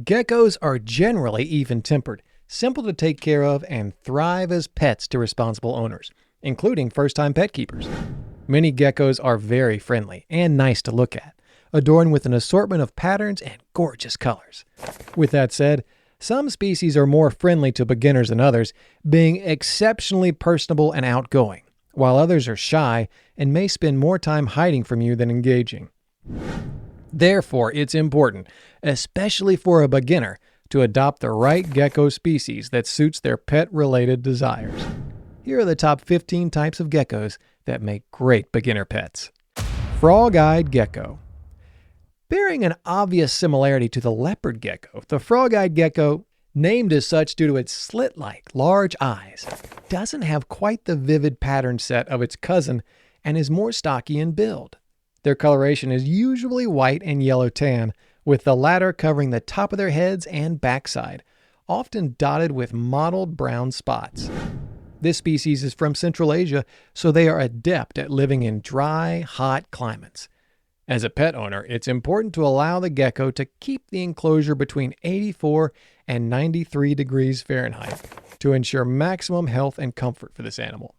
Geckos are generally even-tempered, simple to take care of, and thrive as pets to responsible owners, including first-time pet keepers. Many geckos are very friendly and nice to look at, adorned with an assortment of patterns and gorgeous colors. With that said, some species are more friendly to beginners than others, being exceptionally personable and outgoing, while others are shy and may spend more time hiding from you than engaging. Therefore, it's important, especially for a beginner, to adopt the right gecko species that suits their pet-related desires. Here are the top 15 types of geckos that make great beginner pets. Frog-eyed gecko. Bearing an obvious similarity to the leopard gecko, the frog-eyed gecko, named as such due to its slit-like large eyes, doesn't have quite the vivid pattern set of its cousin and is more stocky in build. Their coloration is usually white and yellow-tan, with the latter covering the top of their heads and backside, often dotted with mottled brown spots. This species is from Central Asia, so they are adept at living in dry, hot climates. As a pet owner, it's important to allow the gecko to keep the enclosure between 84 and 93 degrees Fahrenheit to ensure maximum health and comfort for this animal.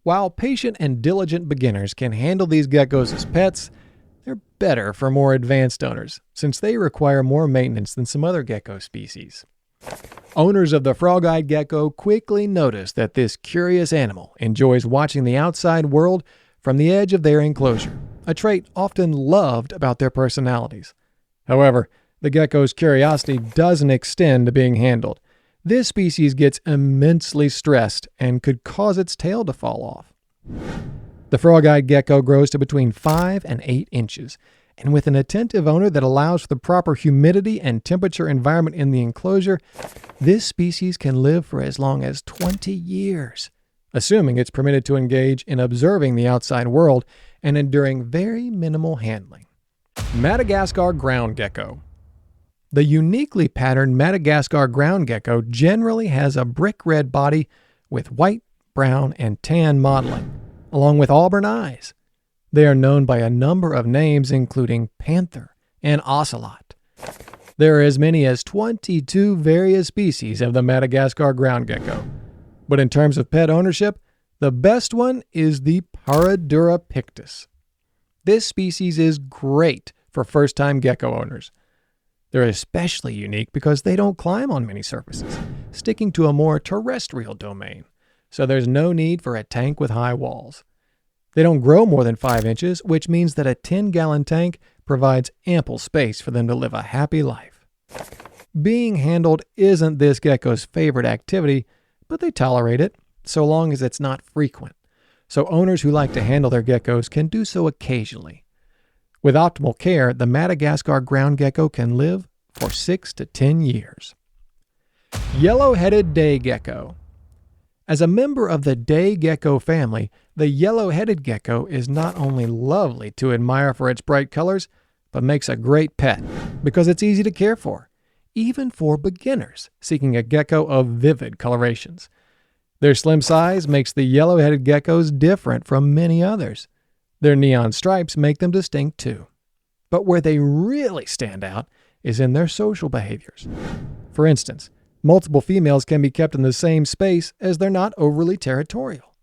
While patient and diligent beginners can handle these geckos as pets, they're better for more advanced owners, since they require more maintenance than some other gecko species. Owners of the frog-eyed gecko quickly notice that this curious animal enjoys watching the outside world from the edge of their enclosure, a trait often loved about their personalities. However, the gecko's curiosity doesn't extend to being handled. This species gets immensely stressed and could cause its tail to fall off. The frog-eyed gecko grows to between 5 and 8 inches, and with an attentive owner that allows for the proper humidity and temperature environment in the enclosure, this species can live for as long as 20 years, assuming it's permitted to engage in observing the outside world and enduring very minimal handling. Madagascar ground gecko. The uniquely patterned Madagascar ground gecko generally has a brick red body with white, brown, and tan mottling, along with auburn eyes. They are known by a number of names including panther and ocelot. There are as many as 22 various species of the Madagascar ground gecko. But in terms of pet ownership, the best one is the Paradura pictus. This species is great for first-time gecko owners. They're especially unique because they don't climb on many surfaces, sticking to a more terrestrial domain, so there's no need for a tank with high walls. They don't grow more than 5 inches, which means that a 10-gallon tank provides ample space for them to live a happy life. Being handled isn't this gecko's favorite activity, but they tolerate it, so long as it's not frequent. So owners who like to handle their geckos can do so occasionally. With optimal care, the Madagascar ground gecko can live for 6 to 10 years. Yellow-headed day gecko. As a member of the day gecko family, the yellow-headed gecko is not only lovely to admire for its bright colors, but makes a great pet because it's easy to care for, even for beginners seeking a gecko of vivid colorations. Their slim size makes the yellow-headed geckos different from many others. Their neon stripes make them distinct too. But where they really stand out is in their social behaviors. For instance, multiple females can be kept in the same space as they're not overly territorial.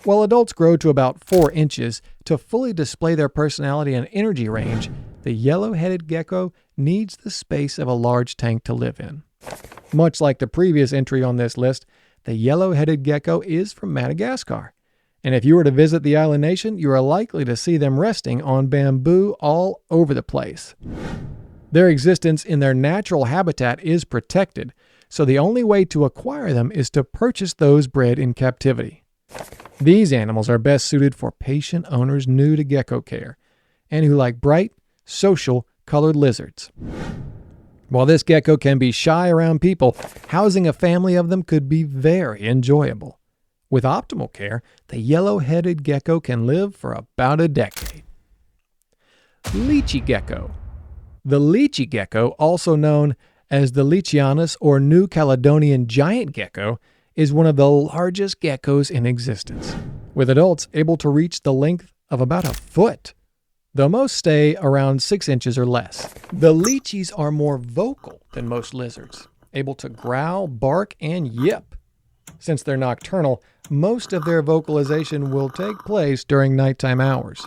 While adults grow to about 4 inches to fully display their personality and energy range, the yellow-headed gecko needs the space of a large tank to live in. Much like the previous entry on this list, the yellow-headed gecko is from Madagascar. And if you were to visit the island nation, you are likely to see them resting on bamboo all over the place. Their existence in their natural habitat is protected, so the only way to acquire them is to purchase those bred in captivity. These animals are best suited for patient owners new to gecko care, and who like bright, social, colored lizards. While this gecko can be shy around people, housing a family of them could be very enjoyable. With optimal care, the yellow-headed gecko can live for about a decade. Lychee gecko. The lychee gecko, also known as the Lechianus or New Caledonian giant gecko, is one of the largest geckos in existence, with adults able to reach the length of about a foot. though most stay around 6 inches or less. The lychees are more vocal than most lizards, able to growl, bark, and yip. Since they're nocturnal, most of their vocalization will take place during nighttime hours.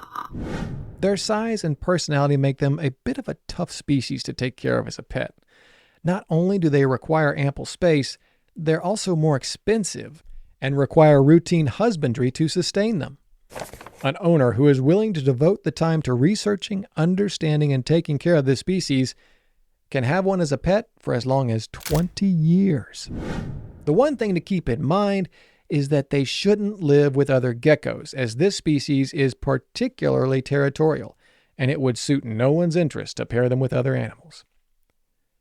Their size and personality make them a bit of a tough species to take care of as a pet. Not only do they require ample space, they're also more expensive and require routine husbandry to sustain them. An owner who is willing to devote the time to researching, understanding, and taking care of this species can have one as a pet for as long as 20 years. The one thing to keep in mind is that they shouldn't live with other geckos, as this species is particularly territorial, and it would suit no one's interest to pair them with other animals.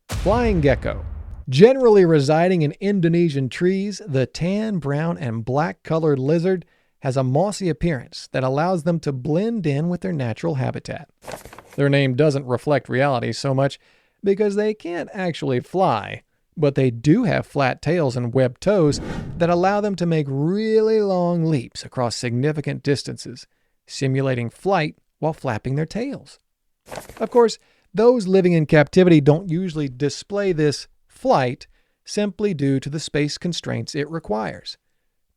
Flying gecko. Generally residing in Indonesian trees, the tan, brown, and black-colored lizard has a mossy appearance that allows them to blend in with their natural habitat. Their name doesn't reflect reality so much because they can't actually fly, but they do have flat tails and webbed toes that allow them to make really long leaps across significant distances, simulating flight while flapping their tails. Of course, those living in captivity don't usually display this flight simply due to the space constraints it requires.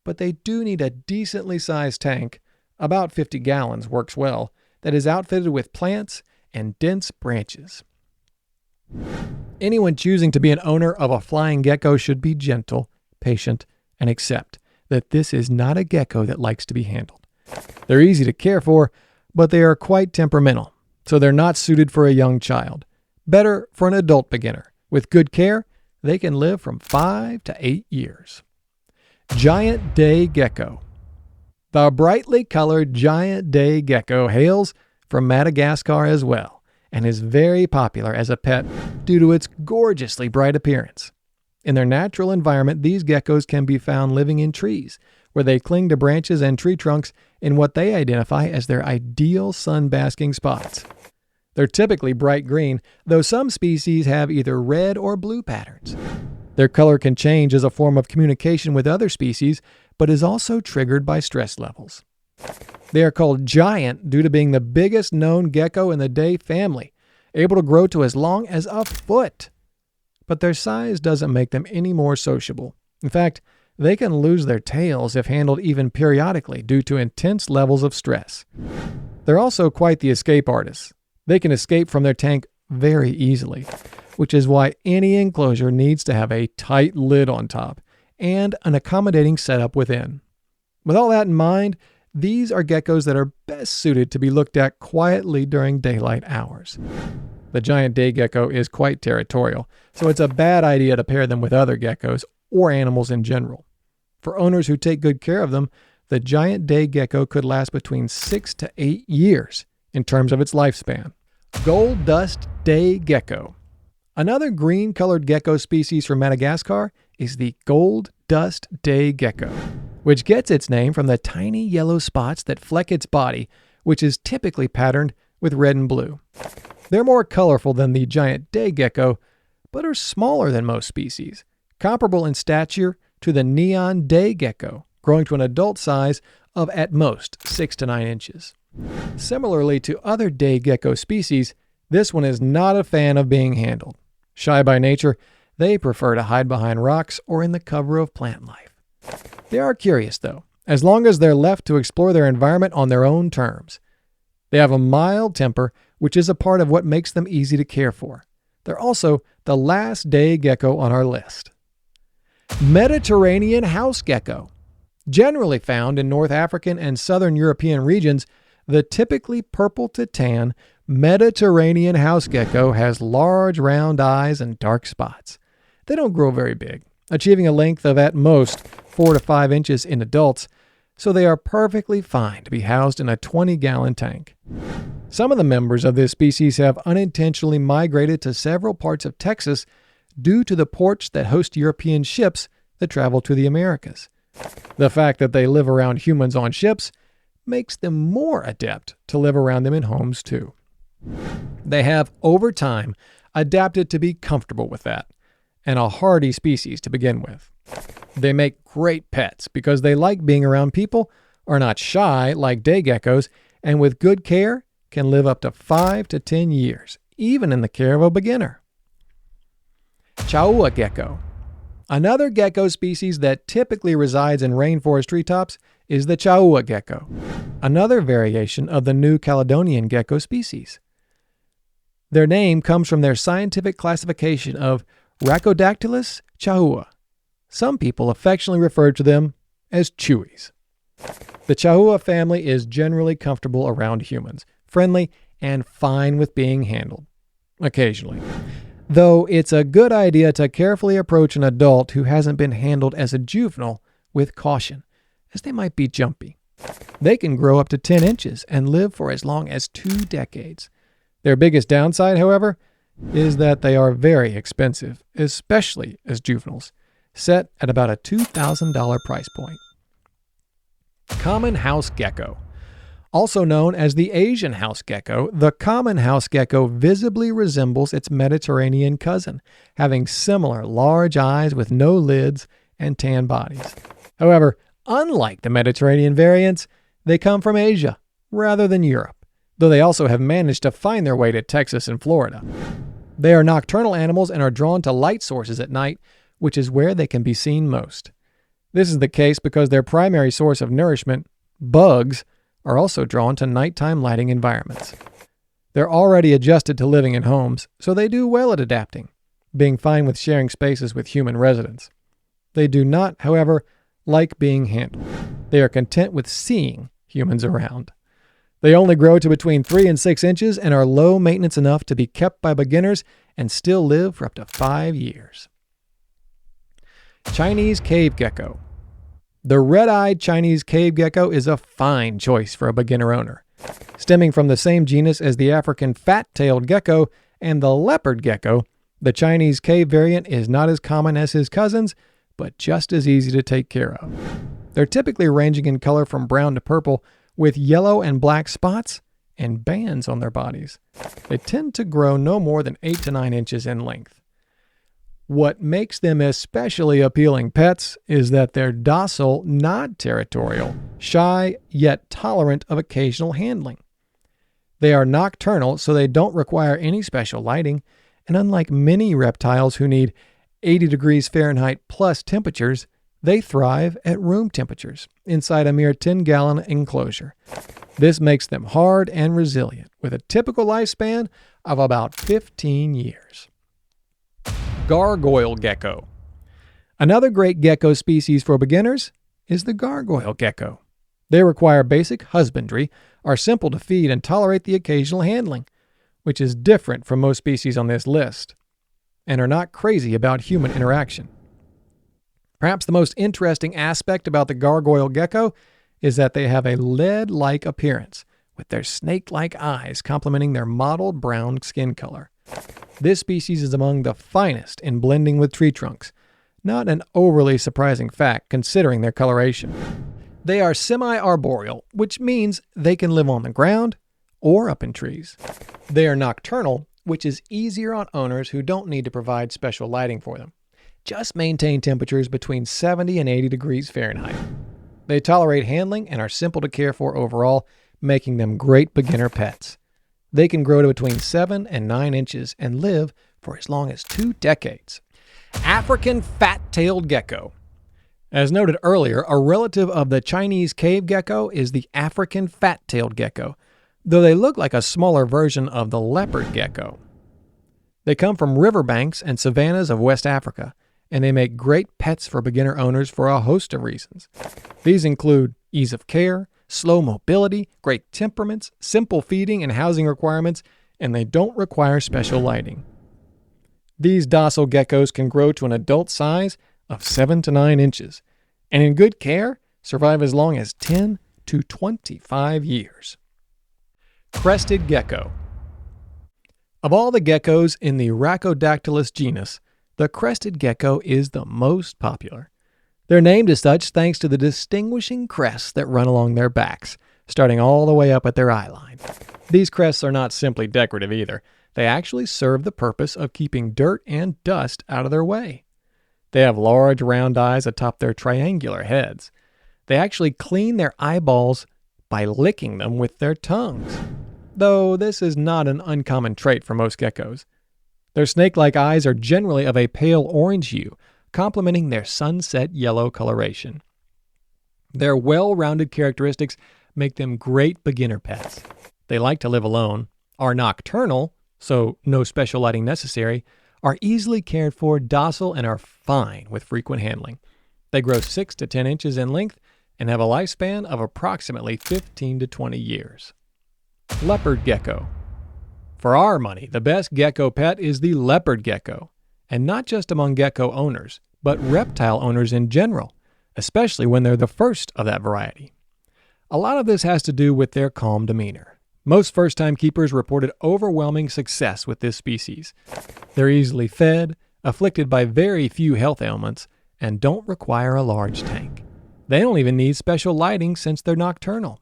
But they do need a decently sized tank, about 50 gallons works well, that is outfitted with plants and dense branches. Anyone choosing to be an owner of a flying gecko should be gentle, patient, and accept that this is not a gecko that likes to be handled. They're easy to care for, but they are quite temperamental, so they're not suited for a young child. Better for an adult beginner. With good care, they can live from 5 to 8 years. Giant day gecko. The brightly colored giant day gecko hails from Madagascar as well, and is very popular as a pet due to its gorgeously bright appearance. In their natural environment, these geckos can be found living in trees, where they cling to branches and tree trunks in what they identify as their ideal sun-basking spots. They're typically bright green, though some species have either red or blue patterns. Their color can change as a form of communication with other species, but is also triggered by stress levels. They are called giant due to being the biggest known gecko in the day family, able to grow to as long as a foot. But their size doesn't make them any more sociable. In fact, they can lose their tails if handled even periodically due to intense levels of stress. They're also quite the escape artists. They can escape from their tank very easily, which is why any enclosure needs to have a tight lid on top and an accommodating setup within. With all that in mind, these are geckos that are best suited to be looked at quietly during daylight hours. The giant day gecko is quite territorial, so it's a bad idea to pair them with other geckos or animals in general. For owners who take good care of them, the giant day gecko could last between 6 to 8 years in terms of its lifespan. Gold dust day gecko. Another green-colored gecko species from Madagascar is the gold dust day gecko, which gets its name from the tiny yellow spots that fleck its body, which is typically patterned with red and blue. They're more colorful than the giant day gecko, but are smaller than most species, comparable in stature to the neon day gecko, growing to an adult size of at most 6 to 9 inches. Similarly to other day gecko species, this one is not a fan of being handled. Shy by nature, they prefer to hide behind rocks or in the cover of plant life. They are curious, though, as long as they're left to explore their environment on their own terms. They have a mild temper, which is a part of what makes them easy to care for. They're also the last day gecko on our list. Mediterranean house gecko. Generally found in North African and Southern European regions, the typically purple to tan Mediterranean house gecko has large round eyes and dark spots. They don't grow very big, achieving a length of at most 4 to 5 inches in adults, so they are perfectly fine to be housed in a 20-gallon tank. Some of the members of this species have unintentionally migrated to several parts of Texas due to the ports that host European ships that travel to the Americas. The fact that they live around humans on ships makes them more adept to live around them in homes too. They have, over time, adapted to be comfortable with that, and a hardy species to begin with. They make great pets because they like being around people, are not shy like day geckos, and with good care can live up to 5 to 10 years, even in the care of a beginner. Chaua gecko. Another gecko species that typically resides in rainforest treetops is the Chaua gecko, another variation of the New Caledonian gecko species. Their name comes from their scientific classification of Rhacodactylus chaua. Some people affectionately refer to them as chewies. The chaua family is generally comfortable around humans, friendly, and fine with being handled, occasionally. Though it's a good idea to carefully approach an adult who hasn't been handled as a juvenile with caution, as they might be jumpy. They can grow up to 10 inches and live for as long as 2 decades. Their biggest downside, however, is that they are very expensive, especially as juveniles, set at about a $2,000 price point. Common house gecko. Also known as the Asian house gecko, the common house gecko visibly resembles its Mediterranean cousin, having similar large eyes with no lids and tan bodies. However, unlike the Mediterranean variants, they come from Asia rather than Europe, though they also have managed to find their way to Texas and Florida. They are nocturnal animals and are drawn to light sources at night, which is where they can be seen most. This is the case because their primary source of nourishment, bugs, are also drawn to nighttime lighting environments. They're already adjusted to living in homes, so they do well at adapting, being fine with sharing spaces with human residents. They do not, however, like being handled. They are content with seeing humans around. They only grow to between 3 and 6 inches and are low maintenance enough to be kept by beginners and still live for up to 5 years. Chinese cave gecko. The red-eyed Chinese cave gecko is a fine choice for a beginner owner. Stemming from the same genus as the African fat-tailed gecko and the leopard gecko, the Chinese cave variant is not as common as his cousins, but just as easy to take care of. They're typically ranging in color from brown to purple, with yellow and black spots and bands on their bodies. They tend to grow no more than 8 to 9 inches in length. What makes them especially appealing pets is that they're docile, not territorial, shy, yet tolerant of occasional handling. They are nocturnal, so they don't require any special lighting, and unlike many reptiles who need 80 degrees Fahrenheit plus temperatures, they thrive at room temperatures inside a mere 10-gallon enclosure. This makes them hard and resilient, with a typical lifespan of about 15 years. Gargoyle gecko. Another great gecko species for beginners is the gargoyle gecko. They require basic husbandry, are simple to feed, and tolerate the occasional handling, which is different from most species on this list, and are not crazy about human interaction. Perhaps the most interesting aspect about the gargoyle gecko is that they have a lead-like appearance, with their snake-like eyes complementing their mottled brown skin color. This species is among the finest in blending with tree trunks, not an overly surprising fact considering their coloration. They are semi-arboreal, which means they can live on the ground or up in trees. They are nocturnal, which is easier on owners who don't need to provide special lighting for them. Just maintain temperatures between 70 and 80 degrees Fahrenheit. They tolerate handling and are simple to care for overall, making them great beginner pets. They can grow to between 7 and 9 inches and live for as long as 2 decades. African fat-tailed gecko. As noted earlier, a relative of the Chinese cave gecko is the African fat-tailed gecko, though they look like a smaller version of the leopard gecko. They come from riverbanks and savannas of West Africa, and they make great pets for beginner owners for a host of reasons. These include ease of care, slow mobility, great temperaments, simple feeding and housing requirements, and they don't require special lighting. These docile geckos can grow to an adult size of 7 to 9 inches, and in good care, survive as long as 10 to 25 years. Crested gecko. Of all the geckos in the Rhacodactylus genus, the crested gecko is the most popular. They're named as such thanks to the distinguishing crests that run along their backs, starting all the way up at their eye line. These crests are not simply decorative either. They actually serve the purpose of keeping dirt and dust out of their way. They have large round eyes atop their triangular heads. They actually clean their eyeballs by licking them with their tongues. though this is not an uncommon trait for most geckos. Their snake-like eyes are generally of a pale orange hue, complementing their sunset yellow coloration. Their well-rounded characteristics make them great beginner pets. They like to live alone, are nocturnal, so no special lighting necessary, are easily cared for, docile, and are fine with frequent handling. They grow 6 to 10 inches in length and have a lifespan of approximately 15 to 20 years. Leopard gecko. For our money, the best gecko pet is the leopard gecko, and not just among gecko owners, but reptile owners in general, especially when they're the first of that variety. A lot of this has to do with their calm demeanor. Most first-time keepers reported overwhelming success with this species. They're easily fed, afflicted by very few health ailments, and don't require a large tank. They don't even need special lighting since they're nocturnal.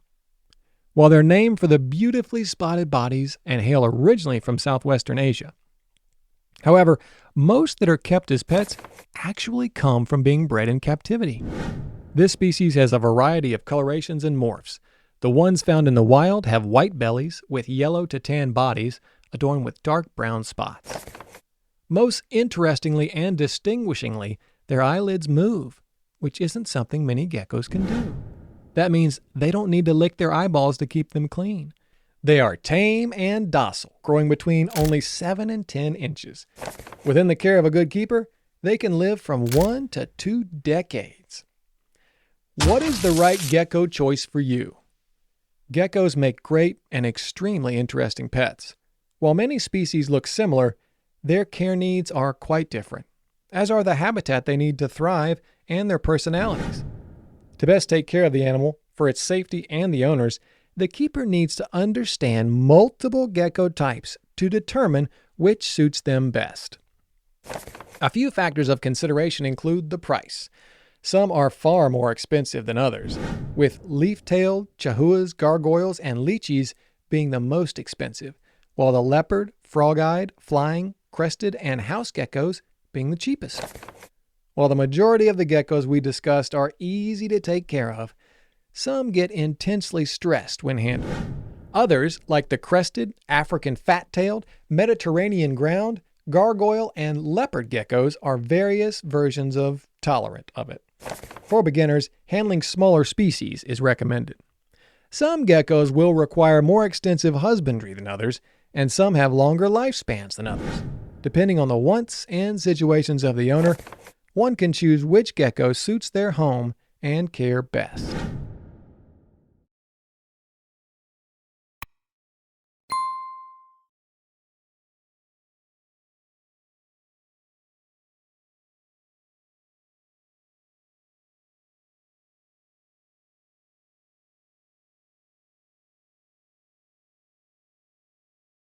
While they're named for the beautifully spotted bodies and hail originally from southwestern Asia. However, most that are kept as pets actually come from being bred in captivity. This species has a variety of colorations and morphs. The ones found in the wild have white bellies with yellow to tan bodies adorned with dark brown spots. Most interestingly and distinguishingly, their eyelids move, which isn't something many geckos can do. That means they don't need to lick their eyeballs to keep them clean. They are tame and docile, growing between only 7 and 10 inches. Within the care of a good keeper, they can live from 1 to 2 decades. What is the right gecko choice for you? Geckos make great and extremely interesting pets. While many species look similar, their care needs are quite different, as are the habitat they need to thrive and their personalities. To best take care of the animal, for its safety and the owner's, the keeper needs to understand multiple gecko types to determine which suits them best. A few factors of consideration include the price. Some are far more expensive than others, with leaf-tailed, chahuas, gargoyles, and lychees being the most expensive, while the leopard, frog-eyed, flying, crested, and house geckos being the cheapest. While the majority of the geckos we discussed are easy to take care of, some get intensely stressed when handled. Others, like the crested, African fat-tailed, Mediterranean ground, gargoyle, and leopard geckos, are various versions of tolerant of it. For beginners, handling smaller species is recommended. Some geckos will require more extensive husbandry than others, and some have longer lifespans than others. Depending on the wants and situations of the owner, one can choose which gecko suits their home and care best.